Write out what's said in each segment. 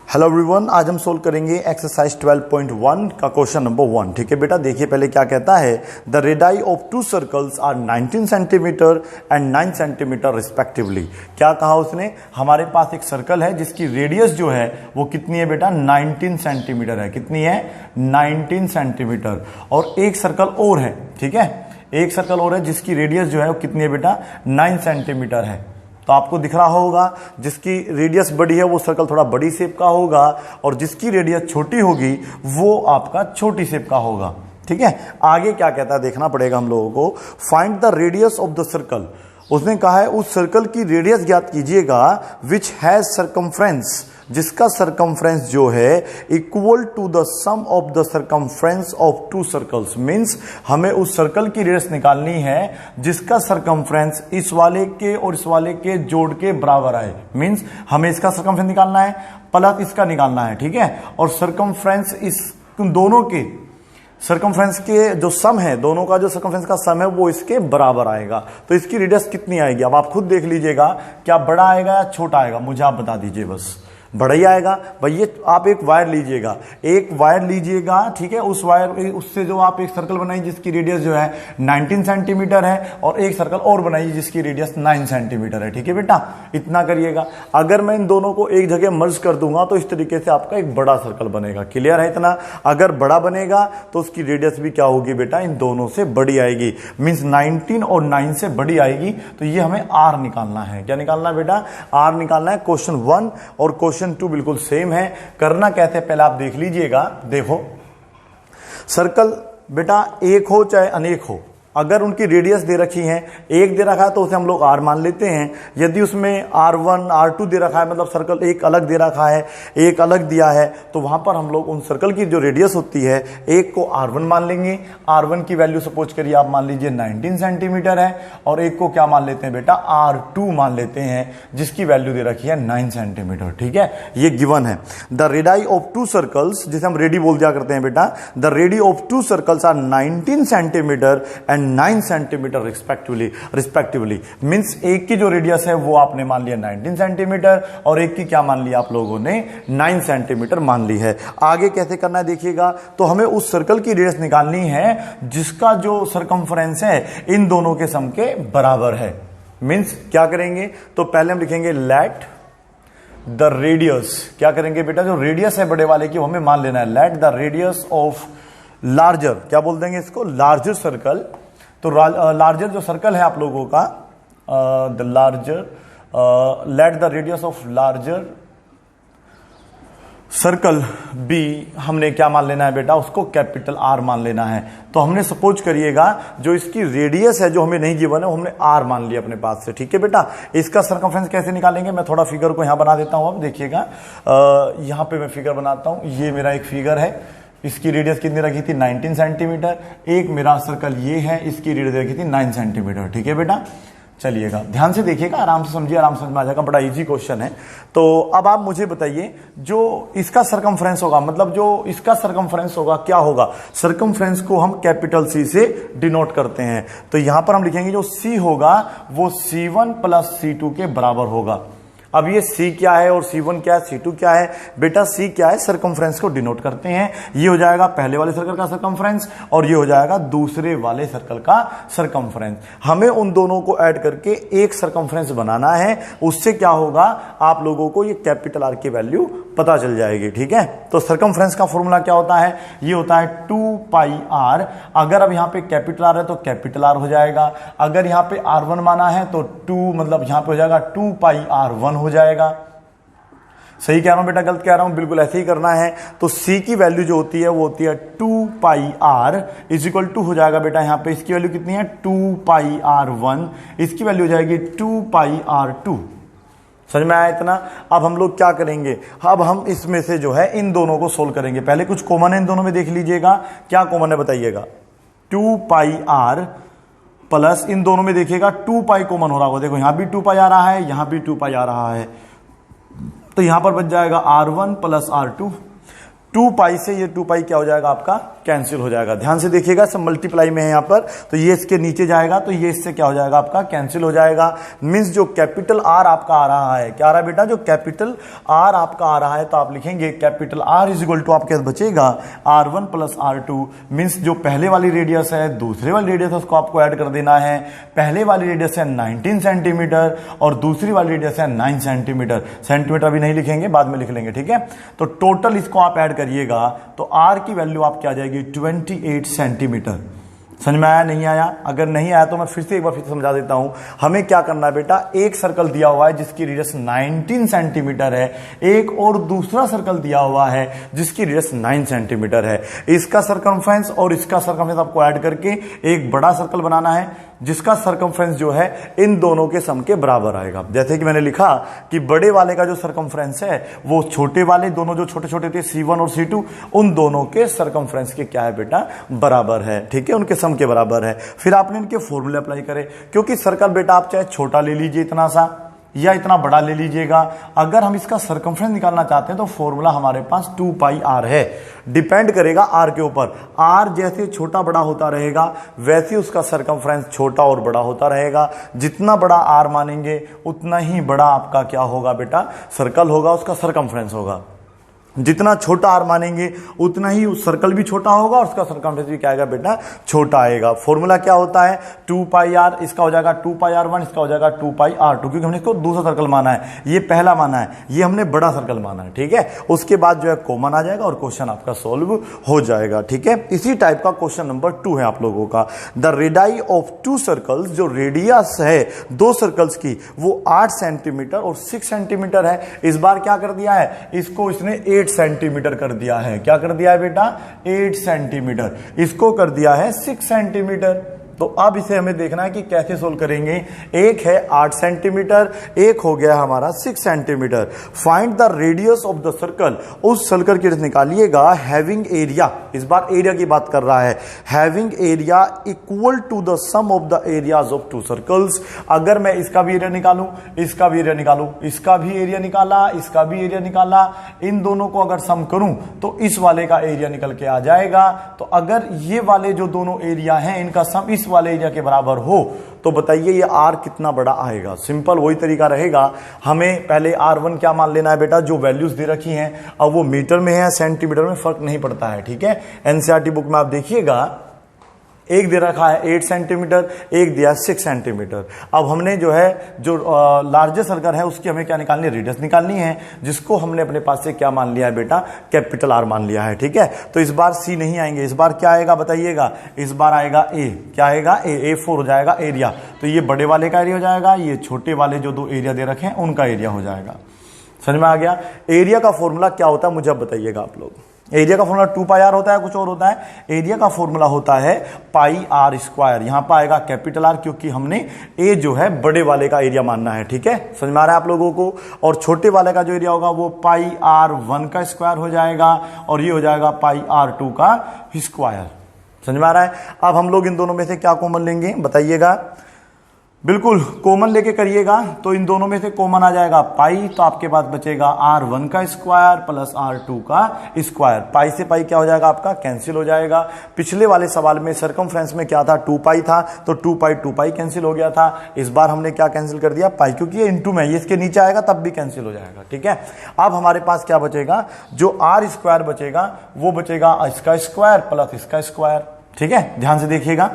Hello everyone, आज हम solve करेंगे एक्सरसाइज 12.1 का क्वेश्चन नंबर 1। ठीक है बेटा, देखिए पहले क्या कहता है। The radii of two circles are 19 centimetre and 9 centimetre respectively. क्या कहा उसने, हमारे पास एक सर्कल है जिसकी रेडियस जो है वो कितनी है बेटा, 19 सेंटीमीटर है। कितनी है, 19 सेंटीमीटर। और एक सर्कल और है, ठीक है, एक सर्कल और है जिसकी रेडियस जो है वो कितनी है बेटा, 9 सेंटीमीटर है। तो आपको दिख रहा होगा जिसकी रेडियस बड़ी है वो सर्कल थोड़ा बड़ी शेप का होगा, और जिसकी रेडियस छोटी होगी वो आपका छोटी शेप का होगा। ठीक है, आगे क्या कहता है देखना पड़ेगा हम लोगों को। Find the radius of the circle. उसने कहा है उस सर्कल की रेडियस ज्ञात कीजिएगा विच हैज सरकमफ्रेंस, जिसका सरकमफ्रेंस जो है equal to the sum of the circumference of two circles. Means हमें उस सर्कल की रेडियस निकालनी है जिसका सरकमफ्रेंस इस वाले के और इस वाले के जोड़ के बराबर आए। मींस हमें इसका सरकमफ्रेंस निकालना है प्लस इसका निकालना है, ठीक है। और सरकमफ्रेंस इस दोनों के सरकमफ्रेंस के जो सम है, दोनों का जो सरकमफ्रेंस का सम है वो इसके बराबर आएगा। तो इसकी रेडियस कितनी आएगी, अब आप खुद देख लीजिएगा, क्या बड़ा आएगा या छोटा आएगा, मुझे आप बता दीजिए। बस बड़ा ही आएगा भाई। ये आप एक वायर लीजिएगा, एक वायर लीजिएगा, ठीक है। उस वायर उससे जो आप एक सर्कल बनाइए जिसकी रेडियस जो है 19 सेंटीमीटर है, और एक सर्कल और बनाइए जिसकी रेडियस 9 सेंटीमीटर है। ठीक है बेटा, इतना करिएगा। अगर मैं इन दोनों को एक जगह मर्ज कर दूंगा तो इस तरीके से आपका एक बड़ा सर्कल बनेगा। क्लियर है इतना। अगर बड़ा बनेगा तो उसकी रेडियस भी क्या होगी बेटा, इन दोनों से बड़ी आएगी। मीन्स 19 और 9 से बड़ी आएगी। तो ये हमें आर निकालना है। क्या निकालना है बेटा, आर निकालना है। क्वेश्चन 1 और क्वेश्चन 2 बिल्कुल सेम है। करना कैसे पहले आप देख लीजिएगा। देखो, सर्कल बेटा एक हो चाहे अनेक हो, अगर उनकी रेडियस दे रखी है, एक दे रखा है तो उसे हम लोग आर मान लेते हैं। यदि उसमें R1 R2 दे रखा है, मतलब सर्कल एक अलग दे रखा है, एक अलग दिया है, तो वहां पर हम लोग उन सर्कल की जो रेडियस होती है, एक को R1 मान लेंगे। R1 की वैल्यू सपोज करिए आप मान लीजिए 19 सेंटीमीटर है, और एक को क्या मान लेते हैं बेटा, R2 मान लेते हैं जिसकी वैल्यू दे रखी है 9 सेंटीमीटर। ठीक है, ये गिवन है। The radii of two circles, जिसे हम रेडी बोल दिया करते हैं बेटा, the radii of two circles are 19 centimetre and 9 centimetre respectively. Means एक की जो रेडियस है वो आपने मान लिया 19 सेंटीमीटर, और एक की क्या मान लिया आप लोगों ने, 9 सेंटीमीटर मान ली है। आगे कैसे करना है देखिएगा। तो हमें उस सर्कल की रेडियस निकालनी है जिसका जो सरकमफ्रेंस है इन दोनों के सम के बराबर है। मींस क्या करेंगे, तो पहले हम लिखेंगे लेट द रेडियस। क्या करेंगे बेटा, जो रेडियस है बड़े वाले की वो हमें मान लेना है। Let the radius of larger, क्या बोल देंगे इसको, लार्जर सर्कल। तो लार्जर जो सर्कल है आप लोगों का, the larger, let the radius of larger circle be, हमने क्या मान लेना है बेटा, उसको कैपिटल आर मान लेना है। तो हमने सपोज करिएगा जो इसकी रेडियस है जो हमें नहीं गिवन है, वो हमने आर मान लिया अपने पास से। ठीक है बेटा, इसका सरकमफ्रेंस कैसे निकालेंगे, मैं थोड़ा फिगर को यहां बना देता हूं। अब देखिएगा, यहां पे मैं फिगर बनाता हूं। ये मेरा एक फिगर है, इसकी रेडियस कितनी रखी थी, 19 सेंटीमीटर। एक मेरा सर्कल ये है, इसकी रेडियस रखी थी 9 सेंटीमीटर। ठीक है बेटा, चलिएगा ध्यान से देखिएगा, आराम से समझिए, आराम से समझ में आ जाएगा। बड़ा इजी क्वेश्चन है। तो अब आप मुझे बताइए, जो इसका सरकमफ्रेंस होगा, मतलब जो इसका सरकमफ्रेंस होगा क्या होगा। सरकमफ्रेंस को हम कैपिटल सी से डिनोट करते हैं। तो यहां पर हम लिखेंगे जो सी होगा वो C1 प्लस C2 के बराबर होगा। अब ये C क्या है और C1 क्या है, C2 क्या है बेटा, C क्या है, सरकमफ्रेंस को डिनोट करते हैं। ये हो जाएगा पहले वाले सर्कल का सरकमफ्रेंस, और ये हो जाएगा दूसरे वाले सर्कल का सरकमफ्रेंस। हमें उन दोनों को ऐड करके एक सरकमफ्रेंस बनाना है। उससे क्या होगा, आप लोगों को ये कैपिटल आर की वैल्यू पता चल जाएगी। ठीक है, तो सरकमफ्रेंस का फॉर्मूला क्या होता है, ये होता है 2πr। अगर अब यहां पे कैपिटल आर है तो कैपिटल आर हो जाएगा। अगर यहां पे R1 माना है तो 2, मतलब यहां पे हो जाएगा 2πr1 हो जाएगा। सही कह रहा हूं बेटा, गलत कह रहा हूं, बिल्कुल ऐसे ही करना है। तो C की वैल्यू जो होती है वो होती है 2πr इज इक्वल टू हो जाएगा बेटा, यहां पे इसकी वैल्यू कितनी है 2πr1, इसकी वैल्यू हो जाएगी 2πr2। समझ में आया इतना। अब हम लोग क्या करेंगे, अब हम इसमें से जो है इन दोनों को सोल्व करेंगे। पहले कुछ कॉमन है इन दोनों में, देख लीजिएगा क्या कॉमन है बताइएगा। 2πr प्लस इन दोनों में देखिएगा 2π कॉमन हो रहा होगा। देखो यहां भी 2π आ रहा है, यहां भी 2π आ रहा है, तो यहां पर बच जाएगा R1 प्लस R2। 2π से ये 2π क्या हो जाएगा आपका कैंसिल हो जाएगा। ध्यान से देखिएगा, सब मल्टीप्लाई में है यहाँ पर, तो ये इसके नीचे जाएगा तो ये इससे क्या हो जाएगा आपका कैंसिल हो जाएगा। मींस जो कैपिटल आर आपका आ रहा है, क्या आ रहा है बेटा, जो कैपिटल आर आपका आ रहा है, तो आप लिखेंगे capital R is equal to आपके पास बचेगा R1 प्लस R2। मींस जो पहले वाली रेडियस है दूसरे वाली रेडियस है उसको आपको ऐड कर देना है। पहले वाली रेडियस है 19 सेंटीमीटर और दूसरी वाली रेडियस है 9 सेंटीमीटर। सेंटीमीटर भी नहीं लिखेंगे, बाद में लिख लेंगे, ठीक है। तो टोटल इसको आप ऐड करिएगा तो R की वैल्यू आपकी आ जाएगी 28 सेंटीमीटर। समझ में आया, नहीं आया? अगर नहीं आया तो मैं फिर से एक बार फिर समझा देता हूं। हमें क्या करना है बेटा, एक सर्कल दिया हुआ है जिसकी रेडियस 19 सेंटीमीटर है, एक और दूसरा सर्कल दिया हुआ है जिसकी रेडियस 9 सेंटीमीटर है। इसका सरकमफ्रेंस और इसका सरकमफ्रेंस आपको ऐड करके एक बड़ा सर्कल बनाना है जिसका सरकमफ्रेंस जो है इन दोनों के सम के बराबर आएगा। जैसे कि मैंने लिखा कि बड़े वाले का जो सरकमफ्रेंस है वो छोटे वाले दोनों जो छोटे छोटे थे C1 और C2 उन दोनों के सरकमफ्रेंस के क्या है बेटा, बराबर है, ठीक है, उनके सम के बराबर है। फिर आपने इनके फॉर्मूले अप्लाई करे, क्योंकि सर्कल बेटा आप चाहे छोटा ले लीजिए इतना सा या इतना बड़ा ले लीजिएगा, अगर हम इसका सरकमफ्रेंस निकालना चाहते हैं तो फॉर्मूला हमारे पास 2 पाई r है। डिपेंड करेगा r के ऊपर, r जैसे छोटा बड़ा होता रहेगा वैसे उसका सरकमफ्रेंस छोटा और बड़ा होता रहेगा। जितना बड़ा r मानेंगे उतना ही बड़ा आपका क्या होगा बेटा, सर्कल होगा, उसका सरकमफ्रेंस होगा। जितना छोटा r मानेंगे उतना ही उस सर्कल भी छोटा होगा और उसका सरकमफ्रेंस भी क्या आएगा बेटा, छोटा आएगा। फॉर्मूला क्या होता है, 2 पाई r, इसका हो जाएगा 2 पाई r1, इसका हो जाएगा 2 पाई r2, क्योंकि हमने इसको दूसरा सर्कल माना है, ये पहला माना है, ये हमने बड़ा सर्कल माना है, ठीक है। उसके बाद जो है कॉमन आ जाएगा और क्वेश्चन आपका सोल्व हो जाएगा, ठीक है। इसी टाइप का क्वेश्चन नंबर 2 है आप लोगों का। द रेडियाई ऑफ 2 सर्कल्स, जो रेडियस है 2 सर्कल्स की वो 8 सेंटीमीटर और 6 सेंटीमीटर है। इस बार क्या कर दिया है, इसको इसने 8 सेंटीमीटर कर दिया है। क्या कर दिया है बेटा, 8 सेंटीमीटर। इसको कर दिया है 6 सेंटीमीटर। तो अब इसे हमें देखना है कि कैसे सोल्व करेंगे। एक है 8 सेंटीमीटर, एक हो गया हमारा 6 centimetre. Find the radius of the circle, उस सर्कल की निकालिएगा हैविंग एरिया, इस बार एरिया की बात कर रहा है, having area equal to the sum of the areas of 2 circles. अगर मैं इसका भी एरिया निकालूं, इसका भी एरिया निकालूं, इसका भी एरिया निकाला, इसका भी एरिया निकाला, इन दोनों को अगर सम करूं तो इस वाले का एरिया निकल के आ जाएगा। तो अगर ये वाले जो दोनों एरिया हैं इनका सम इस वाले एरिया के बराबर हो तो बताइए ये r कितना बड़ा आएगा। सिंपल वही तरीका रहेगा, हमें पहले r1 क्या मान लेना है बेटा, जो वैल्यूज दे रखी हैं, अब वो मीटर में है या सेंटीमीटर में फर्क नहीं पड़ता है, ठीक है। एनसीईआरटी बुक में आप देखिएगा एक दे रखा है 8 सेंटीमीटर, एक दिया 6 सेंटीमीटर। अब हमने जो है जो लार्जेस्ट सर्कल है उसकी हमें क्या निकालनी है, रेडियस निकालनी है, जिसको हमने अपने पास से क्या मान लिया है बेटा, कैपिटल R मान लिया है, ठीक है। तो इस बार C नहीं आएंगे, इस बार क्या आएगा बताइएगा, इस बार आएगा A। क्या आएगा, A4 हो जाएगा एरिया। तो ये बड़े वाले का एरिया हो जाएगा, ये छोटे वाले जो 2 एरिया दे रखे हैं उनका एरिया हो जाएगा। समझ में आ गया। एरिया का फॉर्मूला क्या होता है मुझे अब बताइएगा आप लोग। एरिया का फॉर्मूला 2 पाई r होता है, कुछ और होता है। एरिया का फॉर्मूला होता है पाई r स्क्वायर। यहां पर आएगा कैपिटल R क्योंकि हमने ए जो है बड़े वाले का एरिया मानना है, ठीक है। समझ में आ रहा है आप लोगों को। और छोटे वाले का जो एरिया होगा वो पाई r1 का स्क्वायर हो जाएगा और ये हो जाएगा पाई r2 का स्क्वायर। समझ में आ रहा है। अब हम लोग इन दोनों में से क्या कॉमन लेंगे बताइएगा। बिल्कुल कॉमन लेके करिएगा तो इन दोनों में से कॉमन आ जाएगा पाई, तो आपके पास बचेगा r1 का स्क्वायर प्लस r2 का स्क्वायर। पाई से पाई क्या हो जाएगा आपका, कैंसिल हो जाएगा। पिछले वाले सवाल में सरकमफ्रेंस में क्या था, 2 पाई था, तो 2 पाई कैंसिल हो गया था। इस बार हमने क्या कैंसिल कर दिया, पाई, क्योंकि ये इंटू में, ये इसके नीचे आएगा तब भी कैंसिल हो जाएगा, ठीक है। अब हमारे पास क्या बचेगा, जो r स्क्वायर बचेगा वो बचेगा इसका स्क्वायर प्लस इसका स्क्वायर, ठीक है। ध्यान से देखिएगा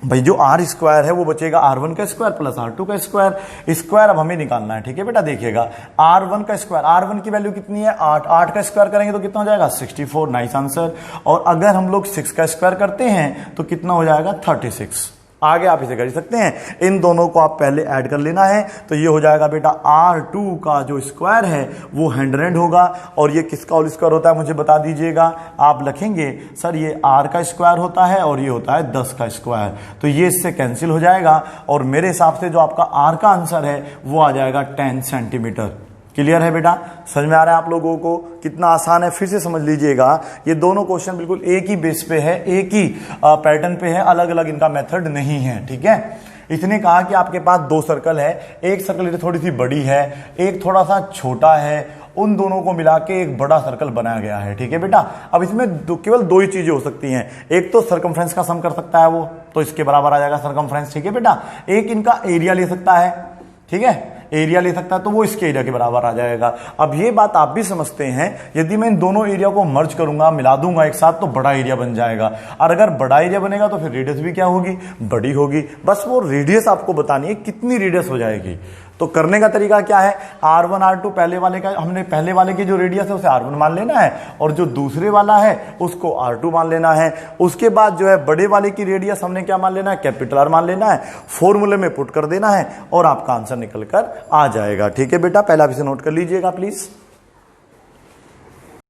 भाई, जो r स्क्वायर है वो बचेगा r1 का स्क्वायर प्लस r2 का स्क्वायर। स्क्वायर अब हमें निकालना है, ठीक है बेटा। देखिएगा r1 का स्क्वायर, r1 की वैल्यू कितनी है 8, 8 का स्क्वायर करेंगे तो कितना हो जाएगा 64, नाइस आंसर। और अगर हम लोग 6 का स्क्वायर करते हैं तो कितना हो जाएगा 36। आगे आप इसे कर सकते हैं, इन दोनों को आप पहले ऐड कर लेना है। तो ये हो जाएगा बेटा r2 का जो स्क्वायर है वो 100 होगा और ये किसका होल स्क्वायर होता है मुझे बता दीजिएगा। आप लिखेंगे सर ये r का स्क्वायर होता है और ये होता है 10 का स्क्वायर, तो ये इससे कैंसिल हो जाएगा और मेरे हिसाब से जो आपका r का आंसर है वो आ जाएगा 10 सेंटीमीटर। क्लियर है बेटा, समझ में आ रहा है आप लोगों को कितना आसान है। फिर से समझ लीजिएगा, ये दोनों क्वेश्चन बिल्कुल एक ही बेस पे है, एक ही पैटर्न पे है, अलग अलग इनका मेथड नहीं है, ठीक है। इसने कहा कि आपके पास 2 सर्कल है, एक सर्कल थोड़ी सी बड़ी है, एक थोड़ा सा छोटा है उन दोनों को मिला के एक बड़ा सर्कल बनाया गया है। ठीक है बेटा, अब इसमें केवल दो ही चीजें हो सकती हैं, एक तो सर्कमफ्रेंस का सम कर सकता है वो, तो इसके बराबर आ जाएगा सर्कमफ्रेंस। ठीक है बेटा, एक इनका एरिया ले सकता है, ठीक है, एरिया ले सकता है तो वो इसके एरिया के बराबर आ जाएगा। अब ये बात आप भी समझते हैं, यदि मैं इन दोनों एरिया को मर्ज करूंगा, मिला दूंगा एक साथ, तो बड़ा एरिया बन जाएगा। और अगर बड़ा एरिया बनेगा तो फिर रेडियस भी क्या होगी, बड़ी होगी। बस वो रेडियस आपको बतानी है कितनी रेडियस हो जाएगी। तो करने का तरीका क्या है, R1 R2 पहले वाले का, हमने पहले वाले की जो रेडियस है उसे R1 मान लेना है, और जो दूसरे वाला है उसको R2 मान लेना है। उसके बाद जो है बड़े वाले की रेडियस हमने क्या मान लेना है, कैपिटल R मान लेना है, फॉर्मूले में पुट कर देना है और आपका आंसर निकल कर आ जाएगा। ठीक है बेटा, पहला आप इसे नोट कर लीजिएगा प्लीज।